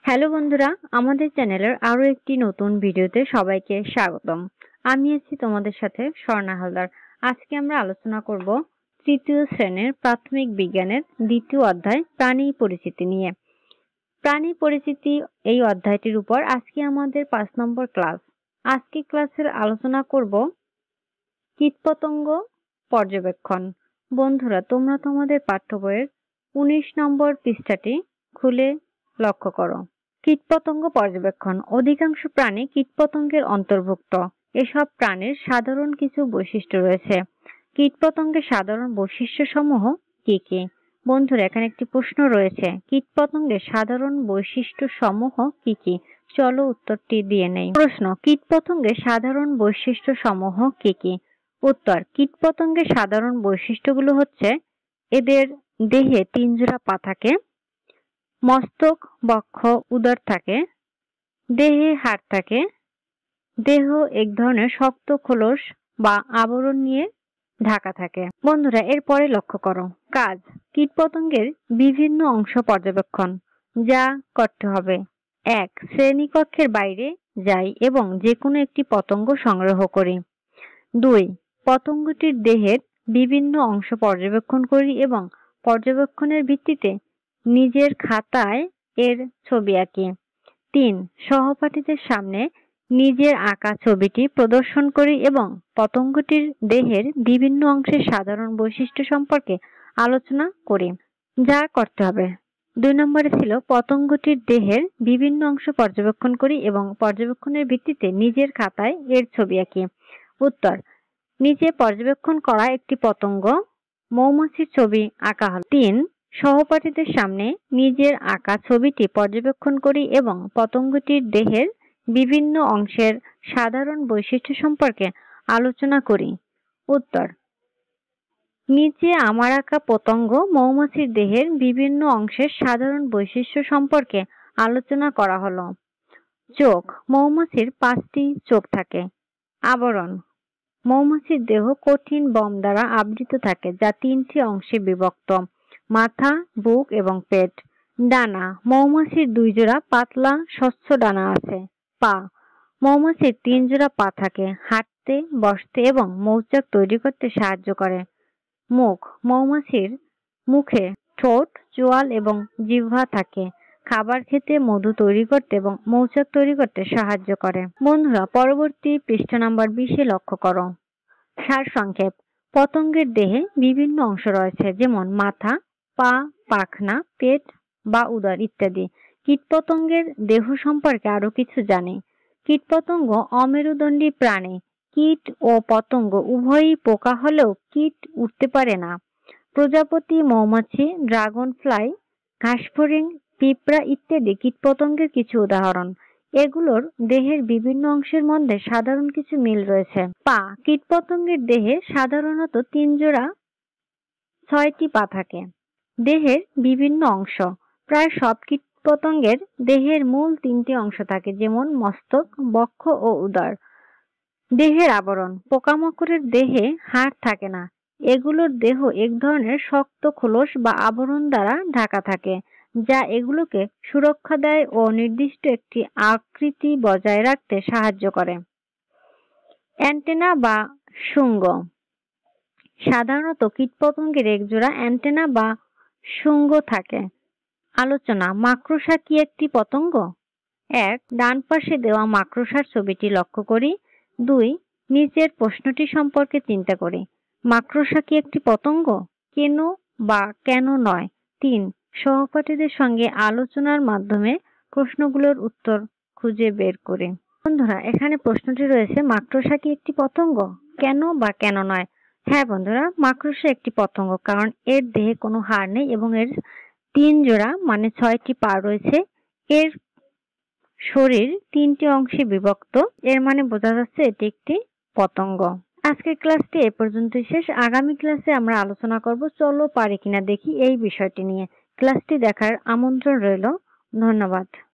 Hello বন্ধুরা, আমাদের চ্যানেলের আরো একটি নতুন ভিডিওতে সবাইকে স্বাগতম। আমি আছি তোমাদের সাথে স্বর্ণা হালদার। আজকে আমরা আলোচনা করব তৃতীয় শ্রেণীর প্রাথমিক বিজ্ঞানের দ্বিতীয় অধ্যায় প্রাণী পরিচিতি নিয়ে। প্রাণী পরিচিতি এই অধ্যায়টির উপর আজকে আমাদের 5 নম্বর ক্লাস। আজকে ক্লাসের আলোচনা করব কীটপতঙ্গ পর্যবেক্ষণ। বন্ধুরা, তোমরা তোমাদের পাঠ্য বইয়ের 19 নম্বর পৃষ্ঠাটি খুলে লক্ষ্য করো। কীটপতঙ্গ পর্যবেক্ষণ। অধিকাংশ প্রাণী কীটপতঙ্গের অন্তর্ভুক্ত। এসব প্রাণীর সাধারণ কিছু বৈশিষ্ট্য রয়েছে। কীটপতঙ্গের সাধারণ বৈশিষ্ট্য সমূহ কি কি? বন্ধুরা, এখানে একটি প্রশ্ন রয়েছে, কীটপতঙ্গের সাধারণ বৈশিষ্ট্য সমূহ কি কি? চলো উত্তরটি দিয়ে নেই। প্রশ্ন, কীটপতঙ্গের সাধারণ বৈশিষ্ট্য সমূহ কি কি? উত্তর, কীটপতঙ্গের সাধারণ বৈশিষ্ট্যগুলো হচ্ছে, এদের দেহে 3 জোড়া পা থাকে, মস্তক, বক্ষ, উদর থাকে, দেহে হাড় থাকে, দেহ এক ধরনের শক্ত খোলস বা আবরণ নিয়ে ঢাকা থাকে। বন্ধুরা, এরপরে লক্ষ্য করো কাজ। কীটপতঙ্গের বিভিন্ন অংশ পর্যবেক্ষণ। যা করতে হবে: 1. শ্রেণীকক্ষের বাইরে যাই এবং যে কোনো একটি পতঙ্গ সংগ্রহ করি। 2. পতঙ্গটির দেহের বিভিন্ন অংশ পর্যবেক্ষণ করি এবং পর্যবেক্ষণের ভিত্তিতে নিজের খাতায় এর ছবি আঁকি। 3. সহপাঠীদের সামনে নিজের আঁকা ছবিটি প্রদর্শন করি এবং পতঙ্গটির দেহের বিভিন্ন অংশের সাধারণ বৈশিষ্ট্য সম্পর্কে আলোচনা করি। যা করতে হবে: 2 নম্বরে ছিল পতঙ্গটির দেহের বিভিন্ন অংশ পর্যবেক্ষণ করি এবং পর্যবেক্ষণের ভিত্তিতে নিজের খাতায় এর ছবি আঁকি। উত্তর, নিচে পর্যবেক্ষণ করা একটি পতঙ্গ মৌমাছির ছবি আঁকা হল। 3. সহপাঠীদের সামনে নিজের আঁকা ছবিটি পর্যবেক্ষণ করি এবং পতঙ্গটির দেহের বিভিন্ন অংশের সাধারণ বৈশিষ্ট্য সম্পর্কে আলোচনা করি। উত্তর, নিচে আমার আঁকা পতঙ্গ মৌমাছির দেহের বিভিন্ন অংশের সাধারণ বৈশিষ্ট্য সম্পর্কে আলোচনা করা হলো। চোখ। মৌমাছির 5টি চোখ থাকে। আবরণ। মৌমাছির দেহ কঠিন বম দ্বারা আবৃত থাকে, যা 3টি অংশে বিভক্ত: মাথা, বুক এবং পেট। ডানা। মৌমাছির 2 জোড়া পাতলা স্বচ্ছ ডানা আছে। পা। মৌমাছির 3 জোড়া পা থাকে, হাঁটতে, বসতে এবং মৌচাক তৈরি করতে সাহায্য করে। মুখ। মৌমাছির মুখে ঠোঁট, চোয়াল এবং জিহ্বা থাকে, খাবার খেতে, মধু তৈরি করতে এবং মৌচাক তৈরি করতে সাহায্য করে। বন্ধুরা, পরবর্তী পৃষ্ঠা নাম্বার 20-এ লক্ষ্য করো। সারসংক্ষেপ: পতঙ্গের দেহে বিভিন্ন অংশ রয়েছে, যেমন মাথা, পা, পাখনা, পেট বা উদর ইত্যাদি। কীটপতঙ্গের দেহ সম্পর্কে আরো কিছু জানি। কীটপতঙ্গ অমেরুদণ্ডী প্রাণী। কীট ও পতঙ্গ উভয়ই পোকা হলেও কীট উঠতে পারে না। প্রজাপতি, মৌমাছি, ড্রাগন ফ্লাই, ঘাসফড়িং, পিঁপড়া ইত্যাদি কীটপতঙ্গের কিছু উদাহরণ। এগুলোর দেহের বিভিন্ন অংশের মধ্যে সাধারণ কিছু মিল রয়েছে। পা। কীটপতঙ্গের দেহে সাধারণত 3 জোড়া 6টি পা থাকে। দেহের বিভিন্ন অংশ। প্রায় সব কীটপতঙ্গের দেহের মূল 3টি অংশ থাকে, যেমন মস্তক, বক্ষ ও উদর। দেহের আবরণ। পোকামাকড়ের দেহে হাড় থাকে না। এগুলোর দেহ এক ধরনের শক্ত খোলস বা আবরণ দ্বারা ঢাকা থাকে, যা এগুলোকে সুরক্ষা দেয় ও নির্দিষ্ট একটি আকৃতি বজায় রাখতে সাহায্য করে। অ্যান্টেনা বা শুঙ্গ। সাধারণত কীটপতঙ্গের এক জোড়া অ্যান্টেনা বা শুঙ্গ থাকে। আলোচনা: মাকড়সা কি একটি পতঙ্গ? 1. ডান পাশে দেওয়া মাকড়সার ছবিটি লক্ষ্য করি। 2. নিচের প্রশ্নটি সম্পর্কে চিন্তা করি। মাকড়সা কি একটি পতঙ্গ? কেন বা কেন নয়? 3. সহপাঠীদের সঙ্গে আলোচনার মাধ্যমে প্রশ্নগুলোর উত্তর খুঁজে বের করি। বন্ধুরা, এখানে প্রশ্নটি রয়েছে, মাকড়সা কি একটি পতঙ্গ? কেন বা কেন নয়? হ্যাঁ বন্ধুরা, মাকড়সা একটি পতঙ্গ, কারণ এর দেহে কোনো হাড় নেই এবং এর 3 জোড়া মানে 6টি পা রয়েছে। এর শরীর 3টি অংশে বিভক্ত, এর মানে বোঝা যাচ্ছে এটি একটি পতঙ্গ। আজকের ক্লাসটি এ পর্যন্তই শেষ। আগামী ক্লাসে আমরা আলোচনা করব চলো পারি কিনা দেখি এই বিষয়টি নিয়ে। ক্লাসটি দেখার আমন্ত্রণ রইল। ধন্যবাদ।